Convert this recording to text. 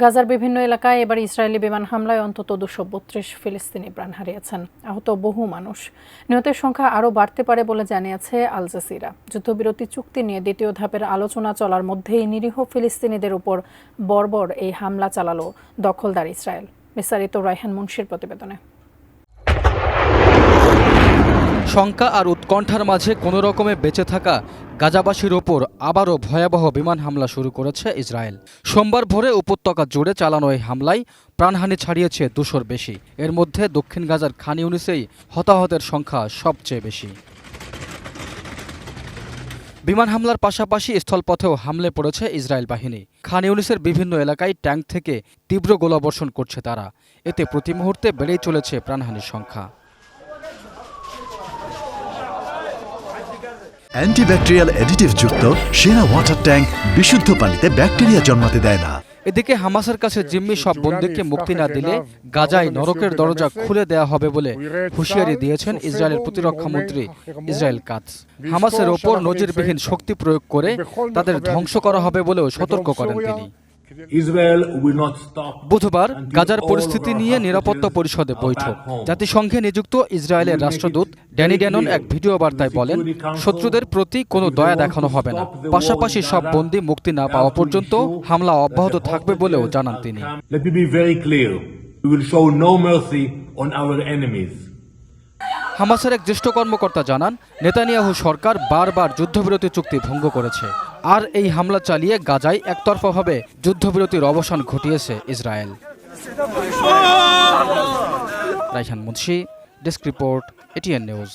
গাজার বিভিন্ন এলাকায় এবার ইসরায়েলি বিমান হামলায় অন্তত 232 ফিলিস্তিনি প্রাণ হারিয়েছেন। আহত বহু মানুষ। নিহতের সংখ্যা আরও বাড়তে পারে বলে জানিয়েছে আল জাজিরা। যুদ্ধবিরতি চুক্তি নিয়ে দ্বিতীয় ধাপের আলোচনা চলার মধ্যেই নিরীহ ফিলিস্তিনিদের উপর বর্বর এই হামলা চালালো দখলদার ইসরায়েল। বিস্তারিত রায়হান মুন্সির প্রতিবেদনে। শঙ্কা আর উৎকণ্ঠার মাঝে কোনো রকমে বেঁচে থাকা গাজাবাসীর ওপর আবারও ভয়াবহ বিমান হামলা শুরু করেছে ইসরায়েল। সোমবার ভোরে উপত্যকা জুড়ে চালানো এই হামলায় প্রাণহানি ছাড়িয়েছে 200-র বেশি। এর মধ্যে দক্ষিণ গাজার খান ইউনিসেই হতাহতের সংখ্যা সবচেয়ে বেশি। বিমান হামলার পাশাপাশি স্থলপথেও হামলে পড়েছে ইসরায়েল বাহিনী। খান ইউনিসের বিভিন্ন এলাকায় ট্যাঙ্ক থেকে তীব্র গোলাবর্ষণ করছে তারা। এতে প্রতি মুহূর্তে বেড়েই চলেছে প্রাণহানির সংখ্যা। অ্যান্টিব্যাকটেরিয়াল অ্যাডিটিভ যুক্ত সেরা ওয়াটার ট্যাঙ্ক বিশুদ্ধ পানিতে ব্যাকটেরিয়া জন্মাতে দেয় না। এদিকে হামাসের কাছে জিম্মি সব বন্দীকে মুক্তি না দিলে গাজায় নরকের দরজা খুলে দেয়া হবে বলে হুঁশিয়ারি দিয়েছেন ইসরায়েলের প্রতিরক্ষা মন্ত্রী ইসরায়েল কাটজ। হামাসের ওপর নজিরবিহীন শক্তি প্রয়োগ করে তাদের ধ্বংস করা হবে বলেও সতর্ক করেন তিনি। বুধবার গাজার পরিস্থিতি নিয়ে নিরাপত্তা পরিষদে বৈঠক। জাতিসংঘে নিযুক্ত ইসরায়েলের রাষ্ট্রদূত ড্যানি ড্যানন এক ভিডিও বার্তায় বলেন, শত্রুদের প্রতি কোনো দয়া দেখানো হবে না। পাশাপাশি সব বন্দী মুক্তি না পাওয়া পর্যন্ত হামলা অব্যাহত থাকবে বলেও জানান তিনি। হামাসের এক জ্যেষ্ঠ কর্মকর্তা জানান, নেতানিয়াহু সরকার বারবার যুদ্ধবিরতি চুক্তি ভঙ্গ করেছে। আর এই হামলা চালিয়ে গাজায় একতরফাভাবে যুদ্ধবিরতির অবসান ঘটিয়েছে Israel. Raihan Munshi, desk report, ATN news.